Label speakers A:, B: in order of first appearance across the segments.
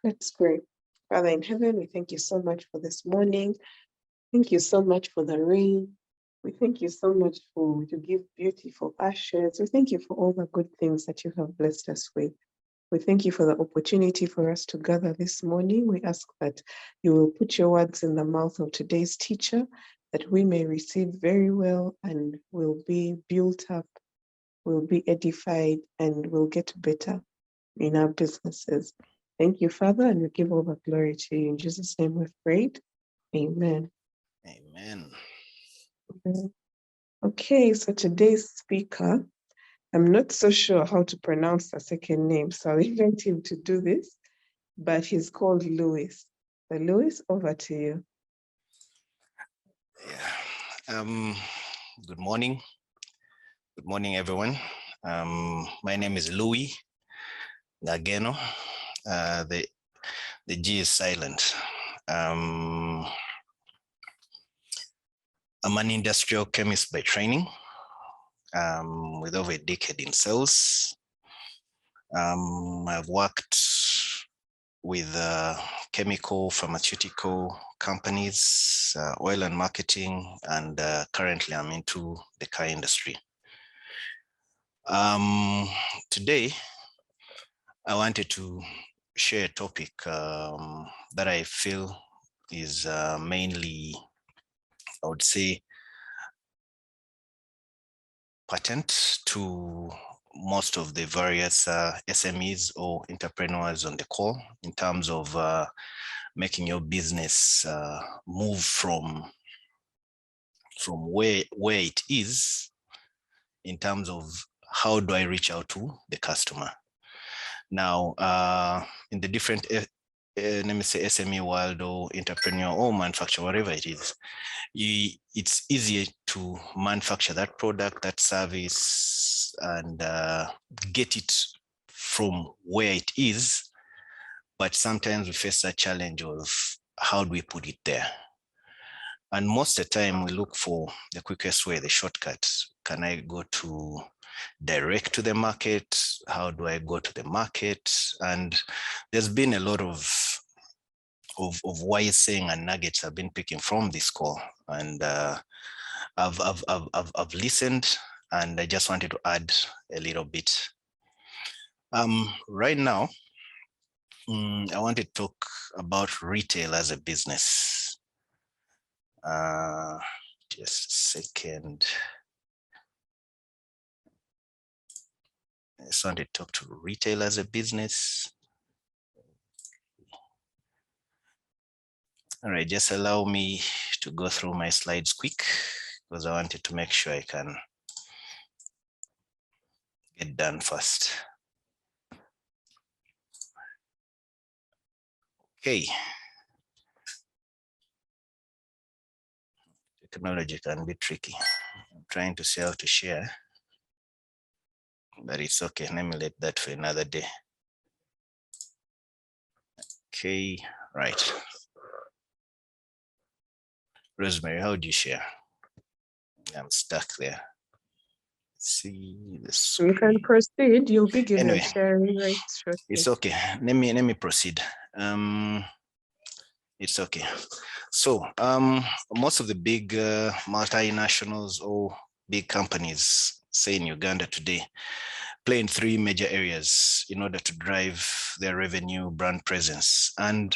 A: Let's pray. Father in heaven, we thank you so much for this morning. Thank you so much for the rain. We thank you so much for you give beauty for ashes. We thank you for all the good things that you have blessed us with. We thank you for the opportunity for us to gather this morning. We ask that you will put your words in the mouth of today's teacher, that we may receive very well and will be built up, will be edified, and will get better in our businesses. Thank you, Father, and we give all the glory to you. In Jesus' name we've prayed. Amen.
B: Amen.
A: Okay, so today's speaker, I'm not so sure how to pronounce the second name, so I'll invite him to do this, but he's called Louis. So Louis, over to you.
B: Yeah. Good morning. Good morning, everyone. My name is Louis Ngageno. The G is silent. I'm an industrial chemist by training, with over a decade in sales. I've worked with chemical, pharmaceutical companies, oil and marketing, and currently I'm into the car industry. Today, I wanted to share a topic that I feel is mainly, I would say, patent to most of the various SMEs or entrepreneurs on the call in terms of making your business move from where it is in terms of how do I reach out to the customer. Now, in the different, let me say SME world or entrepreneur or manufacturer, whatever it is, it's easier to manufacture that product, that service, and get it from where it is. But sometimes we face a challenge of how do we put it there? And most of the time we look for the quickest way, the shortcut. Can I go to direct to the market? How do I go to the market? And there's been a lot of wise saying and nuggets I've been picking from this call, and I've listened, and I just wanted to add a little bit. Right now, I want to talk about retail as a business. Just a second. I just want to talk to retail as a business. All right, just allow me to go through my slides quick because I wanted to make sure I can get done fast. Okay. Technology can be tricky. I'm trying to see how to share, but it's okay. Let me let that for another day. Okay, right. Rosemary, how do you share? I'm stuck there. See this.
A: You can proceed. You'll begin
B: anyway,
A: sharing right shortly.
B: It's okay. Let me proceed. It's okay. So most of the big multinationals or big companies, say in Uganda today, play in three major areas in order to drive their revenue, brand presence. And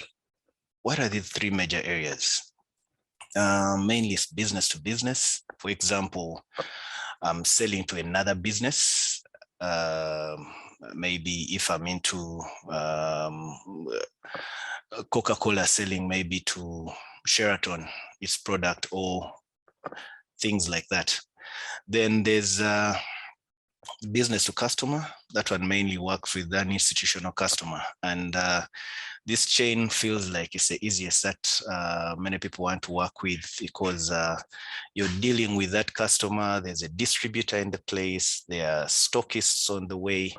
B: what are these three major areas? Mainly business to business. For example, selling to another business. Maybe if I'm into Coca-Cola selling maybe to Sheraton, its product or things like that. Then there's business to customer. That one mainly works with an institutional customer. And this chain feels like it's the easiest that many people want to work with because you're dealing with that customer. There's a distributor in the place, there are stockists on the way,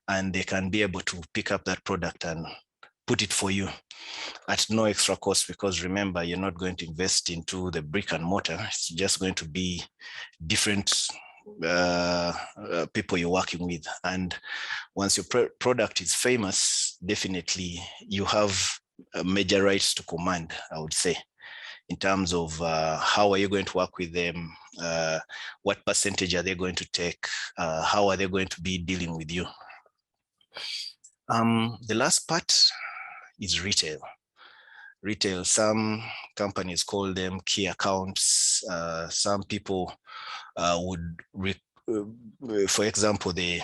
B: and they can be able to pick up that product and put it for you at no extra cost, because remember, you're not going to invest into the brick and mortar. It's just going to be different people you're working with. And once your product is famous, definitely you have major rights to command, I would say, in terms of how are you going to work with them, what percentage are they going to take, how are they going to be dealing with you. The last part is retail. Retail, some companies call them key accounts. Some people would, for example, the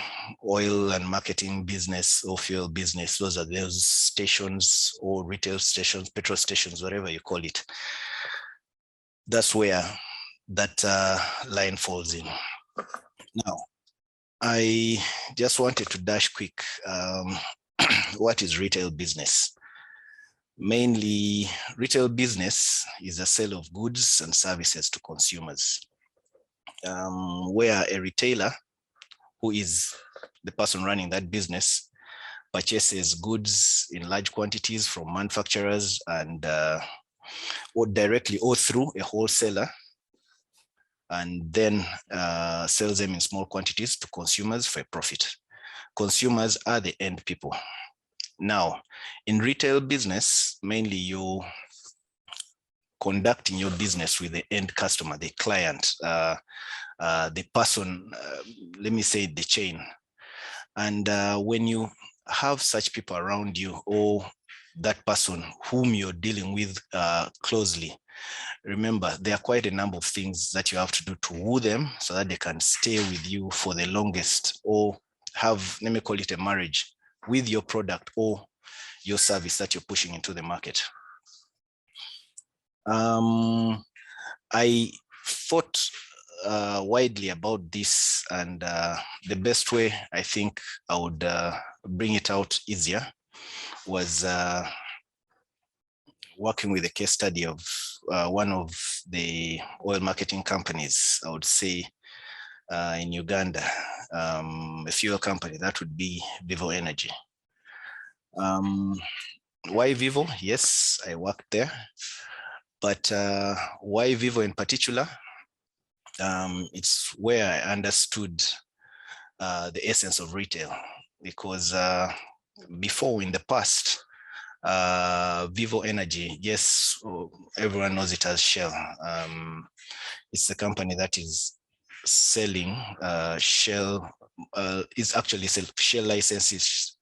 B: oil and marketing business or fuel business, those are those stations or retail stations, petrol stations, whatever you call it. That's where that line falls in. Now, I just wanted to dash quick, what is retail business? Mainly, retail business is a sale of goods and services to consumers, where a retailer, who is the person running that business, purchases goods in large quantities from manufacturers and or directly or through a wholesaler, and then sells them in small quantities to consumers for a profit. Consumers are the end people. Now, in retail business, mainly you conducting your business with the end customer, the client, the person, let me say the chain. And when you have such people around you, or that person whom you're dealing with closely, remember, there are quite a number of things that you have to do to woo them so that they can stay with you for the longest, or have, let me call it a marriage with your product or your service that you're pushing into the market. I thought widely about this, and the best way I think I would bring it out easier was working with a case study of one of the oil marketing companies, I would say in Uganda, a fuel company, that would be Vivo Energy. Why Vivo? Yes, I worked there. But why Vivo in particular? It's where I understood the essence of retail, because before, in the past, Vivo Energy, yes, everyone knows it as Shell. It's a company that is selling Shell, is actually Shell licenses.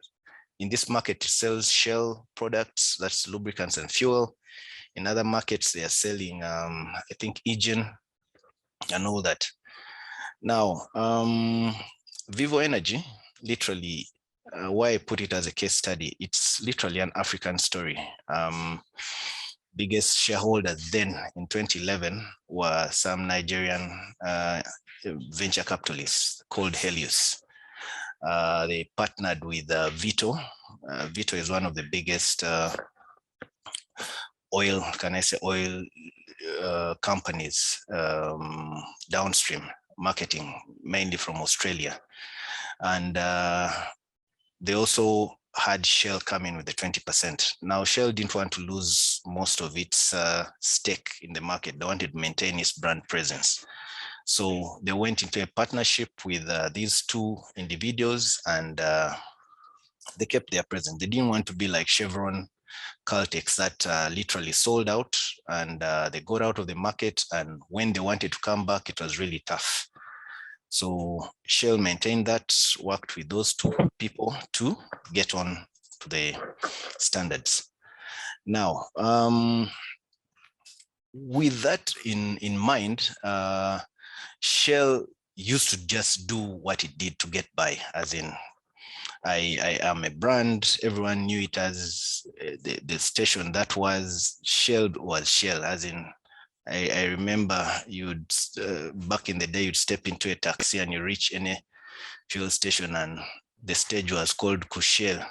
B: In this market, it sells Shell products, that's lubricants and fuel. In other markets, they are selling, I think, engine and all that. Now, Vivo Energy, literally, why I put it as a case study, it's literally an African story. Biggest shareholders then in 2011 were some Nigerian venture capitalists called Helios. They partnered with Vito. Vito is one of the biggest oil, can I say oil companies, downstream marketing, mainly from Australia. And they also had Shell come in with the 20%. Now, Shell didn't want to lose most of its stake in the market. They wanted to maintain its brand presence. So they went into a partnership with these two individuals, and they kept their presence. They didn't want to be like Chevron, Caltex, that literally sold out, and they got out of the market. And when they wanted to come back, it was really tough. So Shell maintained that, worked with those two people to get on to the standards. Now, with that in mind, Shell used to just do what it did to get by, as in, I am a brand, everyone knew it as the station that was Shell, as in, I remember you'd, back in the day, you'd step into a taxi and you reach any fuel station and the stage was called Kushel.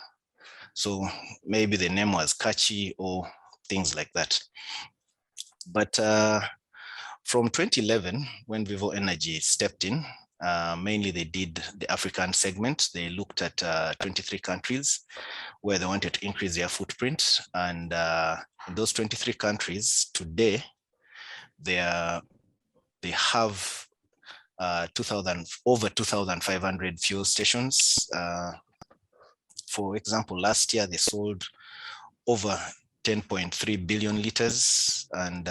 B: So maybe the name was catchy or things like that. But from 2011, when Vivo Energy stepped in, mainly they did the African segment. They looked at 23 countries where they wanted to increase their footprint. And in those 23 countries today, they have over 2,500 fuel stations. For example, last year they sold over 10.3 billion liters, and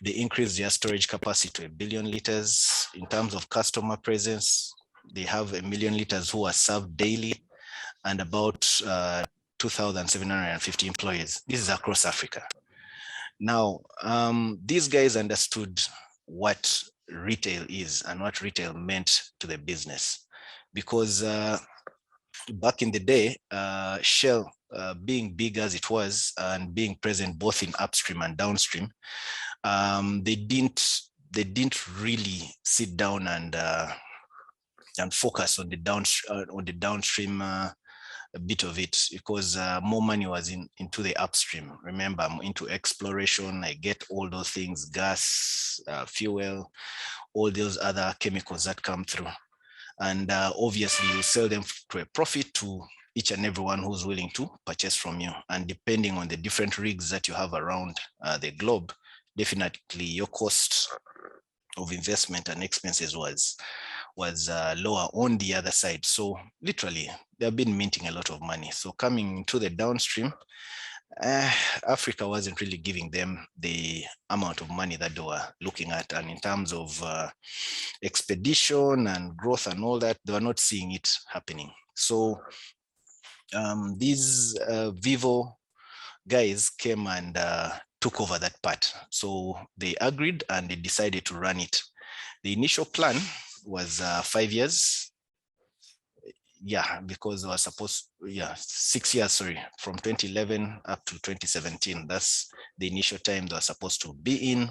B: they increased their storage capacity to 1 billion liters. In terms of customer presence, they have 1 million liters who are served daily, and about 2,750 employees. This is across Africa. Now, these guys understood what retail is and what retail meant to the business, because back in the day, Shell, being big as it was and being present both in upstream and downstream, they didn't really sit down and focus on the downstream bit of it, because more money was into the upstream. Remember, I'm into exploration. I get all those things, gas, fuel, all those other chemicals that come through. And obviously you sell them to a profit to each and everyone who's willing to purchase from you. And depending on the different rigs that you have around the globe, definitely your cost of investment and expenses was lower on the other side. So literally, they've been minting a lot of money. So coming to the downstream, Africa wasn't really giving them the amount of money that they were looking at. And in terms of expedition and growth and all that, they were not seeing it happening. So these Vivo guys came and took over that part. So they agreed and they decided to run it. The initial plan was 5 years. Yeah, because they were supposed, 6 years, sorry, from 2011 up to 2017. That's the initial time they were supposed to be in,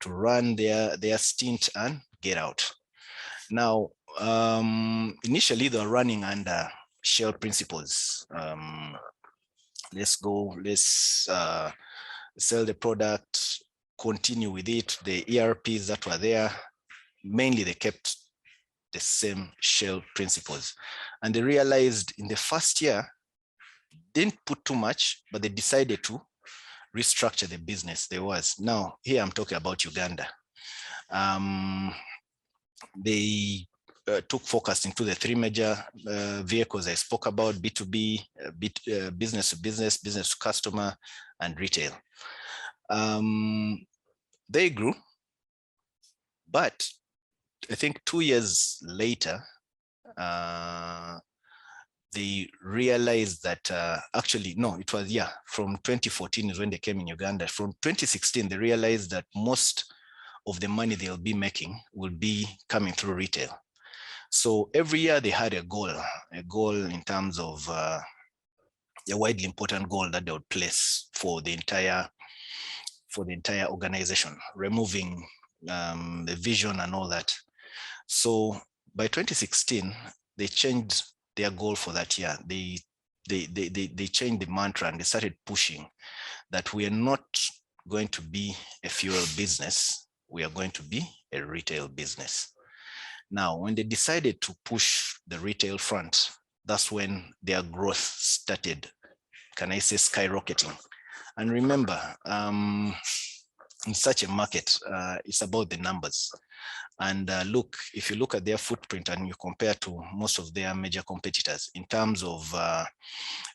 B: to run their stint and get out. Now, initially they were running under Shell principles. Let's sell the product, continue with it. The ERPs that were there, mainly they kept the same Shell principles. And they realized in the first year, didn't put too much, but they decided to restructure the business there was. Now, here I'm talking about Uganda. They took focus into the three major vehicles I spoke about: B2B, business to business, business to customer, and retail. They grew, but I think 2 years later, they realized that actually, no, it was, from 2014 is when they came in Uganda. From 2016, they realized that most of the money they'll be making will be coming through retail. So every year they had a goal in terms of a widely important goal that they would place for the entire organization, removing the vision and all that. So by 2016, they changed their goal for that year. They changed the mantra and they started pushing that we are not going to be a fuel business, we are going to be a retail business. Now, when they decided to push the retail front, that's when their growth started, can I say, skyrocketing. And remember, in such a market, it's about the numbers. And look, if you look at their footprint and you compare to most of their major competitors in terms of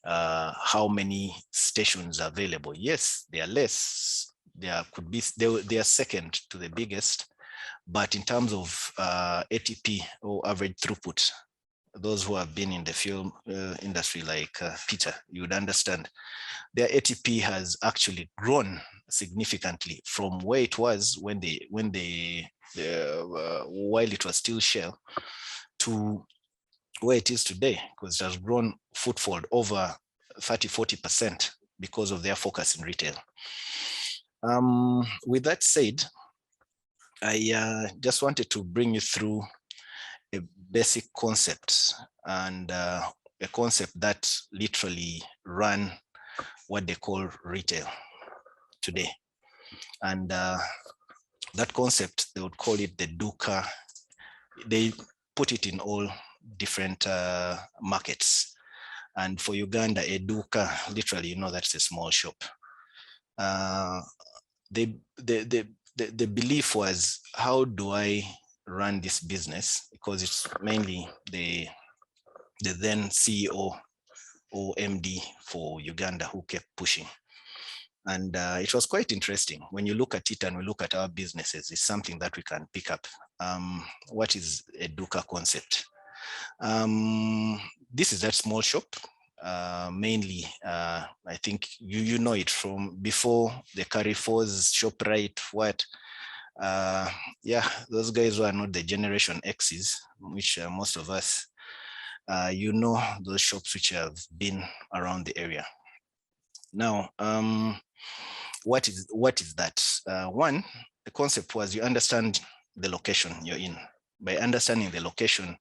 B: how many stations are available, yes, they are less. They are second to the biggest, but in terms of ATP or average throughput, those who have been in the fuel industry like Peter, you would understand, their ATP has actually grown significantly from where it was while it was still Shell to where it is today, because it has grown footfold over 30-40% because of their focus in retail. With that said, I just wanted to bring you through a basic concept, and a concept that literally ran what they call retail today. And that concept, they would call it the Duuka. They put it in all different markets. And for Uganda, a Duuka, literally, that's a small shop. The belief was, how do I run this business, because it's mainly the then CEO or MD for Uganda who kept pushing. And it was quite interesting. When you look at it and we look at our businesses, it's something that we can pick up. What is a Duuka concept? This is that small shop. Mainly, I think you know it from before the Carrefour's, ShopRite, what. Yeah, those guys were not the Generation X's, which most of us, you know, those shops which have been around the area. Now, what is that? One, the concept was you understand the location you're in. By understanding the location,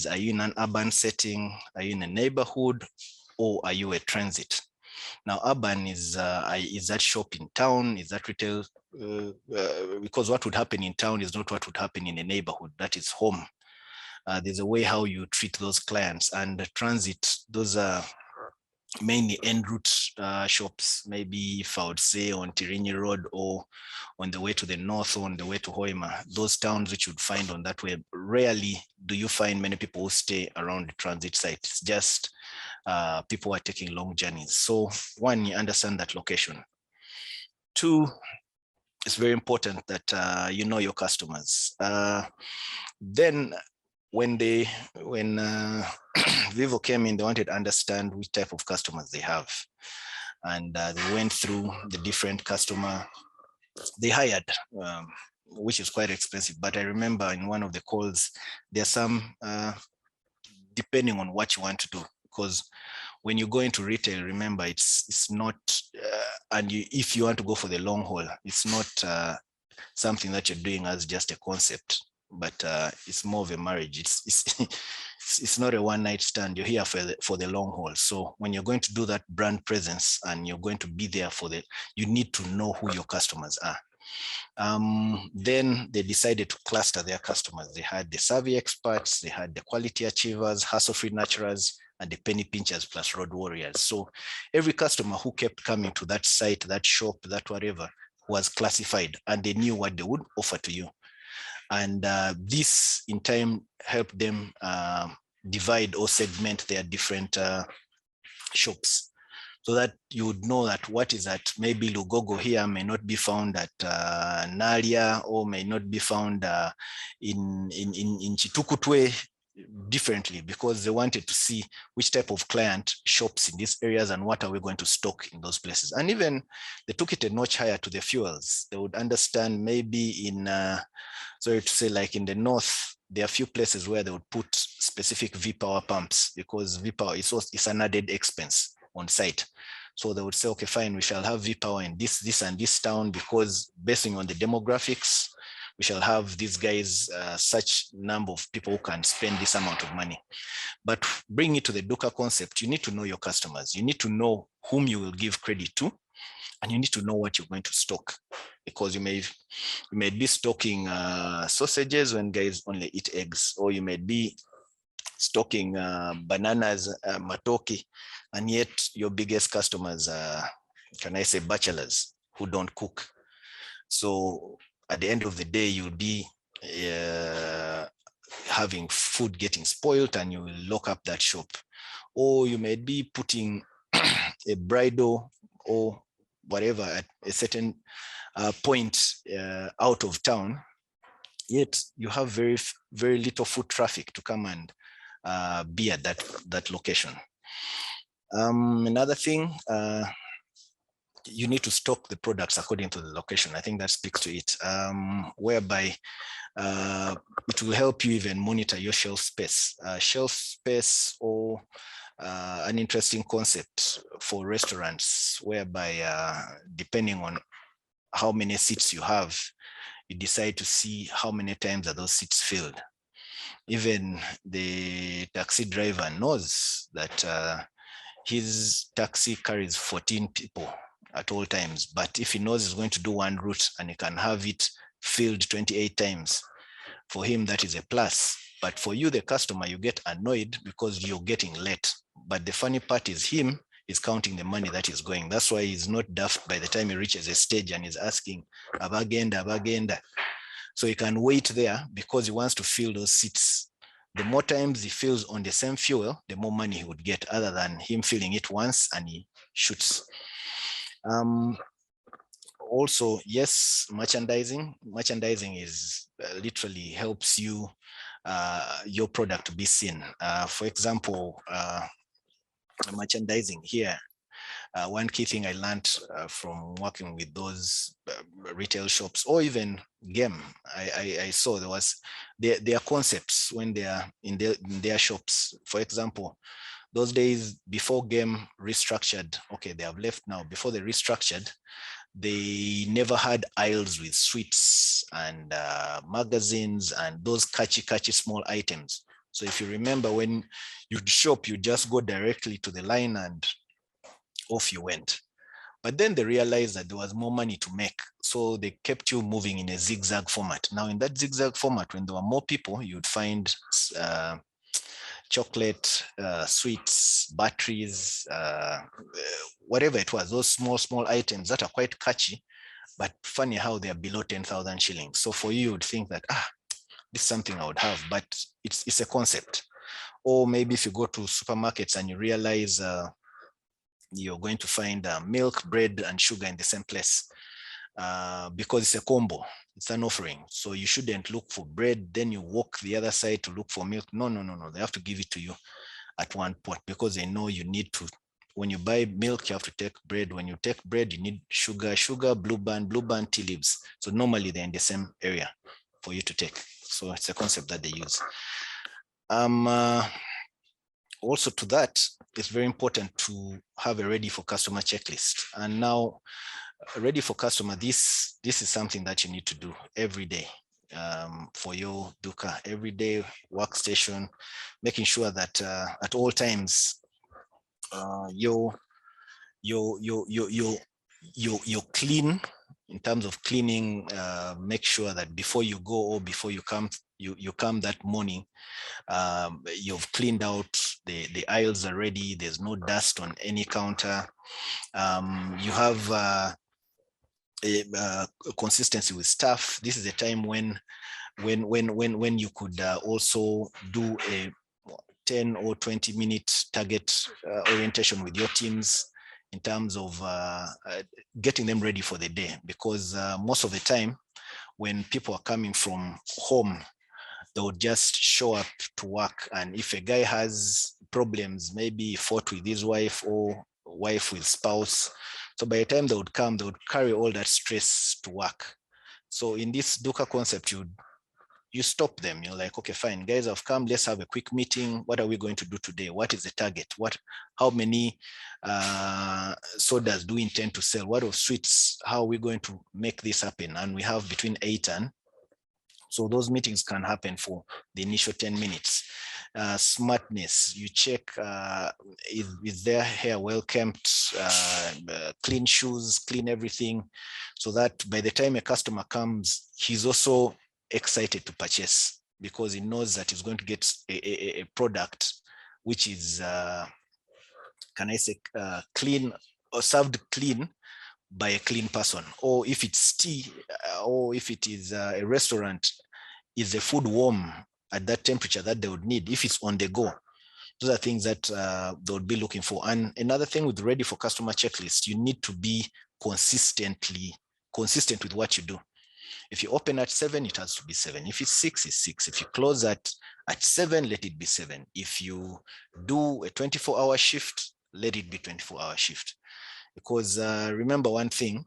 B: are you in an urban setting? Are you in a neighborhood? Or are you a transit? Now, urban is that shop in town? Is that retail? Because what would happen in town is not what would happen in a neighborhood. That is home. There's a way how you treat those clients. And transit, those are mainly en route shops, maybe if I would say on Tirinyi Road or on the way to the north or on the way to Hoima, those towns which you'd find on that way. Rarely do you find many people who stay around the transit site. It's just people are taking long journeys. So one, you understand that location. Two, it's very important that you know your customers. Then when Vivo came in, they wanted to understand which type of customers they have. And they went through the different customer they hired, which is quite expensive. But I remember in one of the calls, there are some, depending on what you want to do, because when you go into retail, remember it's not, and if you want to go for the long haul, it's not something that you're doing as just a concept, but it's more of a marriage. It's not a one night stand. You're here for the long haul. So when you're going to do that brand presence and you're going to be there you need to know who your customers are. Then they decided to cluster their customers. They had the survey experts, they had the quality achievers, hassle-free naturals, and the penny pinchers plus road warriors. So every customer who kept coming to that site, that shop, that whatever, was classified, and they knew what they would offer to you. And this in time helped them divide or segment their different shops, so that you would know that what is at maybe Lugogo here may not be found at Nalia, or may not be found in Chitukutwe differently, because they wanted to see which type of client shops in these areas and what are we going to stock in those places. And even they took it a notch higher to the fuels. They would understand maybe in, sorry to say, like in the north, there are a few places where they would put specific V-Power pumps, because V-Power is an added expense on site. So they would say, okay, fine, we shall have V-Power in this and this town, because based on the demographics, we shall have these guys, such number of people who can spend this amount of money. But bring it to the Duuka concept, you need to know your customers. You need to know whom you will give credit to, and you need to know what you're going to stock, because you may be stocking sausages when guys only eat eggs, or you may be stocking bananas, matoke, and yet your biggest customers are, can I say, bachelors who don't cook. So at the end of the day, you'll be having food getting spoiled, and you will lock up that shop. Or you may be putting a bridal or whatever at a certain point out of town, yet you have very little foot traffic to come and be at that location. Another thing, you need to stock the products according to the location. I think that speaks to it, whereby it will help you even monitor your shelf space. Or an interesting concept for restaurants, whereby depending on how many seats you have, you decide to see how many times are those seats filled. Even the taxi driver knows that his taxi carries 14 people at all times. But if he knows he's going to do one route and he can have it filled 28 times, for him, that is a plus. But for you, the customer, you get annoyed because you're getting late. But the funny part is him is counting the money that is going. That's why he's not daft by the time he reaches a stage and is asking, abagenda. So he can wait there because he wants to fill those seats. The more times he fills on the same fuel, the more money he would get, other than him filling it once and he shoots. Also, yes, merchandising is literally helps you your product to be seen. For example, merchandising here, one key thing I learned from working with those retail shops, or even game, I saw there was their concepts when they are in their shops. For example, those days before game restructured, okay, they have left now. Before they restructured, they never had aisles with sweets and magazines and those catchy small items. So if you remember, when you'd shop, you just go directly to the line and off you went. But then they realized that there was more money to make. So they kept you moving in a zigzag format. Now in that zigzag format, when there were more people, you'd find chocolate, sweets, batteries, whatever it was, those small items that are quite catchy, but funny how they are below 10,000 shillings. So for you, you'd think that, this is something I would have, but it's a concept. Or maybe if you go to supermarkets and you realize you're going to find milk, bread, and sugar in the same place because it's a combo. It's an offering. So you shouldn't look for bread, then you walk the other side to look for milk. No. They have to give it to you at one point because they know you need to. When you buy milk, you have to take bread. When you take bread, you need sugar, blue band, tea leaves. So normally they're in the same area for you to take. So it's a concept that they use. Also to that, it's very important to have a ready for customer checklist. And now ready for customer, this is something that you need to do every day for your Duuka, everyday workstation, making sure that at all times you're clean in terms of cleaning. Make sure that before you go or before you come that morning, you've cleaned out the aisles already. There's no dust on any counter. You have consistency with staff. This is a time when you could also do a 10 or 20 minute target orientation with your teams in terms of getting them ready for the day, because most of the time when people are coming from home, they'll just show up to work, and if a guy has problems, maybe he fought with his wife or wife with spouse, so by the time they would come, they would carry all that stress to work. So in this Duuka concept, you stop them. You're like, okay, fine, guys have come, let's have a quick meeting. What are we going to do today? What is the target? How many sodas do we intend to sell? What of sweets? How are we going to make this happen? And we have between 8 and so those meetings can happen for the initial 10 minutes. Smartness, you check, is their hair well kept, clean shoes, clean everything, so that by the time a customer comes, he's also excited to purchase because he knows that he's going to get a product which is, can I say, clean or served clean by a clean person. Or if it's tea, or if it is a restaurant, is the food warm at that temperature that they would need? If it's on the go, those are things that they would be looking for. And another thing with ready for customer checklist, you need to be consistent with what you do. If you open at 7, it has to be 7. If it's 6, it's 6. If you close at 7, let it be 7. If you do a 24-hour shift, let it be 24-hour shift. Because remember one thing,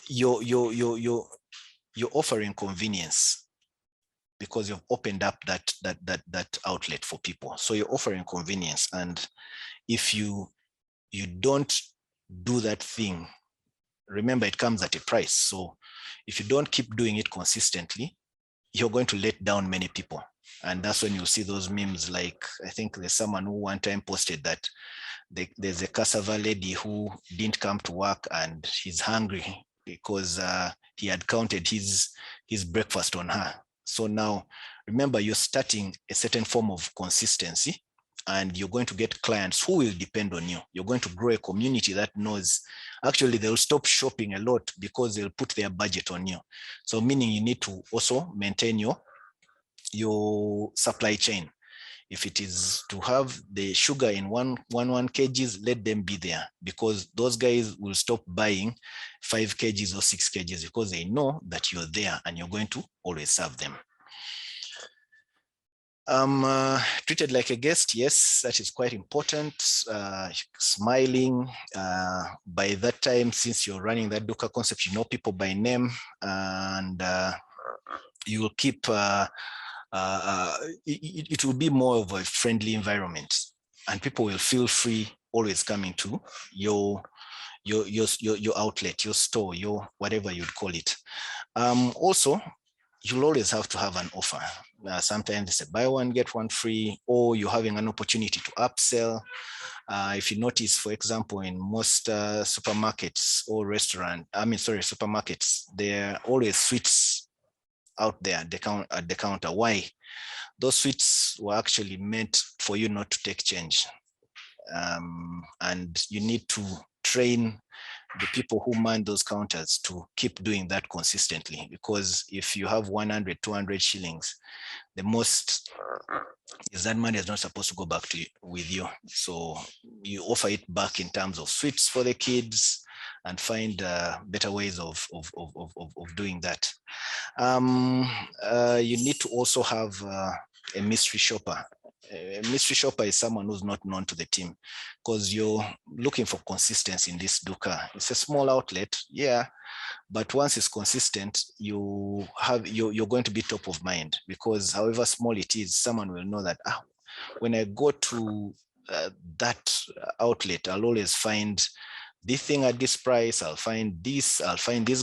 B: you're offering convenience because you've opened up that outlet for people. So you're offering convenience, and if you don't do that thing, remember it comes at a price. So if you don't keep doing it consistently, you're going to let down many people. And that's when you see those memes, like I think there's someone who one time posted that there's a cassava lady who didn't come to work and he's hungry because he had counted his breakfast on her. So now remember, you're starting a certain form of consistency and you're going to get clients who will depend on you. You're going to grow a community that knows, actually they'll stop shopping a lot because they'll put their budget on you. So meaning you need to also maintain your supply chain. If it is to have the sugar in one kgs, let them be there, because those guys will stop buying 5 kgs or 6 kgs because they know that you're there and you're going to always serve them. Treated like a guest, yes, that is quite important. Smiling. By that time, since you're running that Duuka concept, you know people by name, and you will keep, it will be more of a friendly environment, and people will feel free always coming to your outlet, your store, your whatever you'd call it. Also, you'll always have to have an offer. Sometimes it's a buy one, get one free, or you're having an opportunity to upsell. If you notice, for example, in most supermarkets or supermarkets, there are always sweets out there at the counter. Why? Those sweets were actually meant for you not to take change. And you need to train the people who man those counters to keep doing that consistently, because if you have 100, 200 shillings, the most is that money is not supposed to go back to you, with you. So you offer it back in terms of sweets for the kids and find better ways of doing that. You need to also have a mystery shopper. A mystery shopper is someone who's not known to the team, because you're looking for consistency in this Duuka. It's a small outlet, yeah, but once it's consistent, you're going to be top of mind, because however small it is, someone will know that when I go to that outlet, I'll always find this thing at this price. I'll find these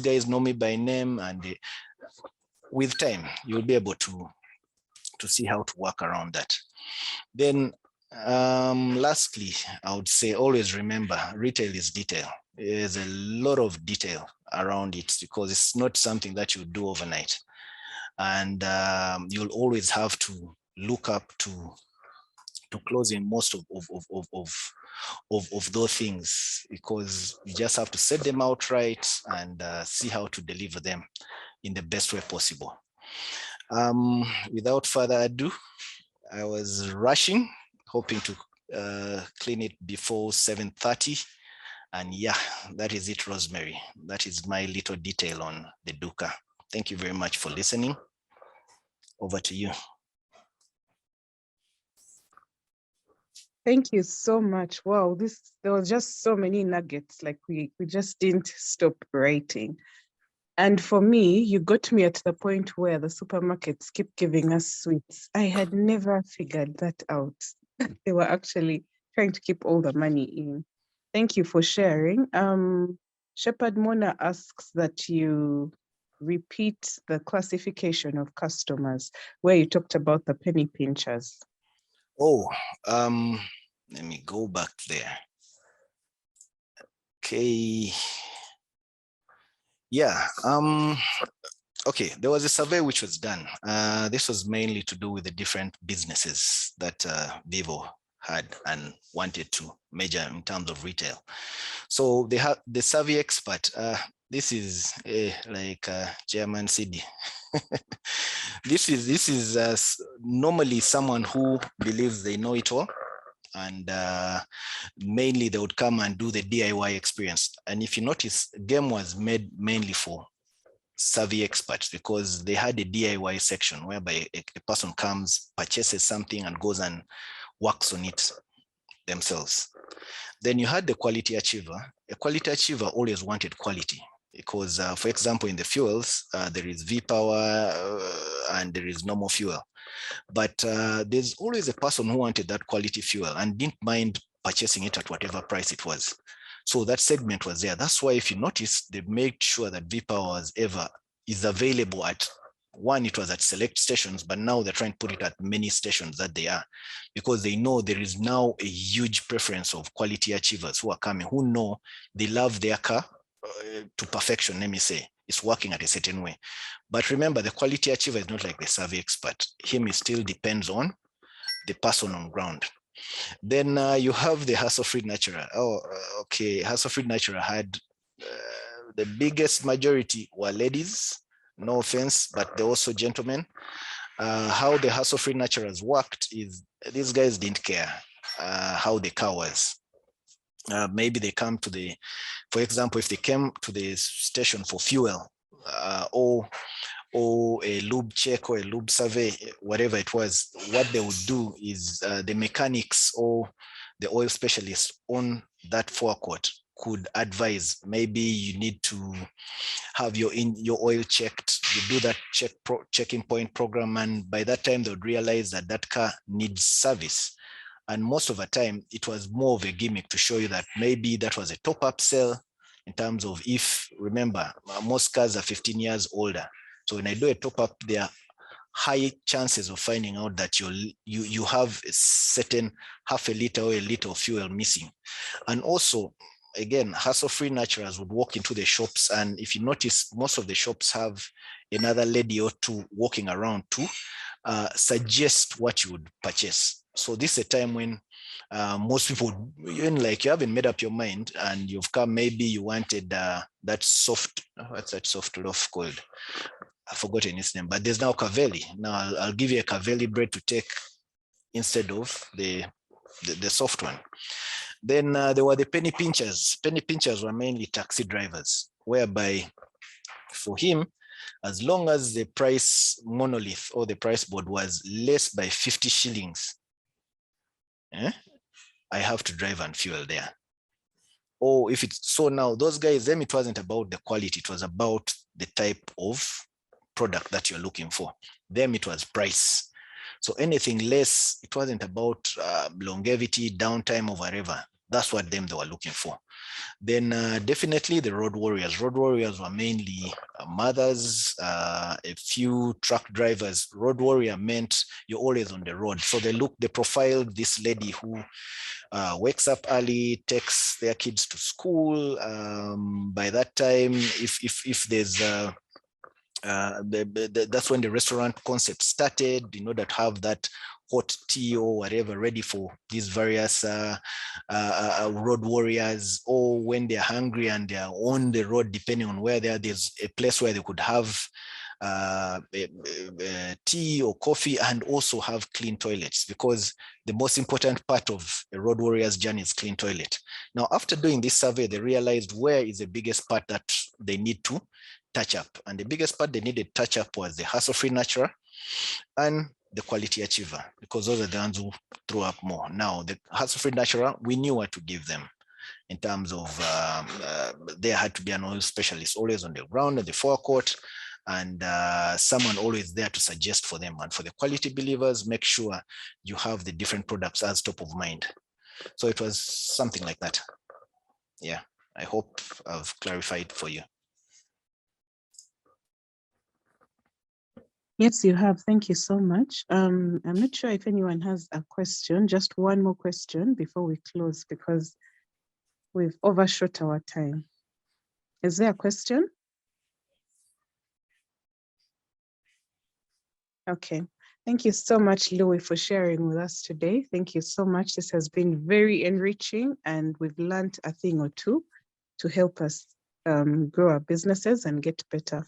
B: guys know me by name, and with time, you'll be able to see how to work around that. Then lastly, I would say always remember, retail is detail. There's a lot of detail around it, because it's not something that you do overnight. And you'll always have to look up to closing most of those things, because you just have to set them out right and see how to deliver them in the best way possible. Without further ado, I was rushing, hoping to clean it before 7:30. And yeah, that is it, Rosemary. That is my little detail on the Duuka. Thank you very much for listening. Over to you.
A: Thank you so much. Wow, there was just so many nuggets, like we just didn't stop writing. And for me, you got me at the point where the supermarkets keep giving us sweets. I had never figured that out. They were actually trying to keep all the money in. Thank you for sharing. Shepherd Mona asks that you repeat the classification of customers where you talked about the penny pinchers.
B: Oh, let me go back there. Okay. Yeah. Okay, there was a survey which was done. This was mainly to do with the different businesses that Vivo had and wanted to measure in terms of retail. So they have the survey expert. This is like Chairman CD. This is normally someone who believes they know it all, and mainly they would come and do the DIY experience. And if you notice, game was made mainly for survey experts, because they had a DIY section whereby a person comes, purchases something, and goes and works on it themselves. Then you had the quality achiever. A quality achiever always wanted quality, because for example, in the fuels, there is V-Power and there is normal fuel. But there's always a person who wanted that quality fuel and didn't mind purchasing it at whatever price it was. So that segment was there. That's why if you notice, they made sure that V-Power is available at one, it was at select stations, but now they're trying to put it at many stations that they are, because they know there is now a huge preference of quality achievers who are coming, who know they love their car to perfection, let me say. It's working at a certain way. But remember, the quality achiever is not like the survey expert. Him, it still depends on the person on ground. Then you have the hassle-free natural. Oh, okay. Hassle-free natural had the biggest majority were ladies. No offense, but they're also gentlemen. How the hassle-free naturals worked is these guys didn't care how the car was. Maybe they come to the, for example, if they came to the station for fuel or a lube check or a lube survey, whatever it was, what they would do is the mechanics or the oil specialist on that forecourt could advise, maybe you need to have your oil checked. You do that checking point program, and by that time they would realize that that car needs service. And most of the time it was more of a gimmick to show you that maybe that was a top-up sale in terms of, if remember, most cars are 15 years older. So when I do a top-up, there are high chances of finding out that you have a certain half a liter or a liter of fuel missing. And also, again, hassle-free naturals would walk into the shops, and if you notice, most of the shops have another lady or two walking around to suggest what you would purchase. So this is a time when most people, even like you haven't made up your mind and you've come, maybe you wanted that soft, what's that soft loaf called? I've forgotten its name, but there's now Cavelli. Now I'll give you a Cavelli bread to take instead of the soft one. Then there were the penny pinchers. Penny pinchers were mainly taxi drivers, whereby for him, as long as the price monolith or the price board was less by 50 shillings, I have to drive and fuel there. Or if it's so, now those guys, them, it wasn't about the quality, it was about the type of product that you're looking for. Them, it was price. So anything less, it wasn't about longevity, downtime, or whatever. That's what they were looking for. Then definitely the road warriors. Road warriors were mainly mothers, a few truck drivers. Road warrior meant you're always on the road. So they profiled this lady who wakes up early, takes their kids to school. By that time, if there's that's when the restaurant concept started, in order to have that hot tea or whatever ready for these various road warriors, or when they're hungry and they're on the road, depending on where there's a place where they could have tea or coffee and also have clean toilets, because the most important part of a road warrior's journey is clean toilet. Now, after doing this survey, they realized where is the biggest part that they need to touch up. And the biggest part they needed touch up was the hassle-free natural and the quality achiever, because those are the ones who throw up more. Now, the hassle-free natural, we knew what to give them in terms of there had to be an oil specialist always on the ground at the forecourt, and someone always there to suggest for them. And for the quality believers, make sure you have the different products as top of mind. So it was something like that. Yeah, I hope I've clarified for you.
A: Yes, you have. Thank you so much. I'm not sure if anyone has a question, just one more question before we close, because we've overshot our time. Is there a question? Okay. Thank you so much, Louis, for sharing with us today. Thank you so much. This has been very enriching, and we've learned a thing or two to help us grow our businesses and get better.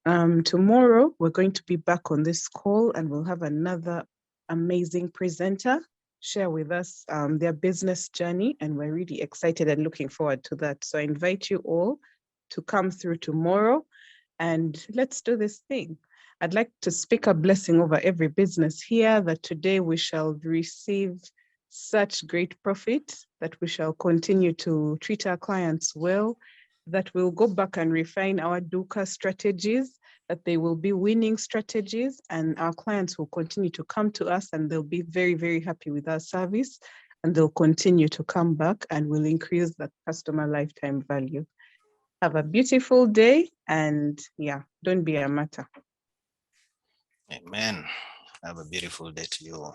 A: Tomorrow, we're going to be back on this call, and we'll have another amazing presenter share with us their business journey, and we're really excited and looking forward to that. So I invite you all to come through tomorrow, and let's do this thing. I'd like to speak a blessing over every business here, that today we shall receive such great profit, that we shall continue to treat our clients well, that we'll go back and refine our Duuka strategies, that they will be winning strategies, and our clients will continue to come to us, and they'll be very, very happy with our service, and they'll continue to come back, and we'll increase that customer lifetime value. Have a beautiful day, and yeah, don't be a martyr.
B: Amen. Have a beautiful day to you all.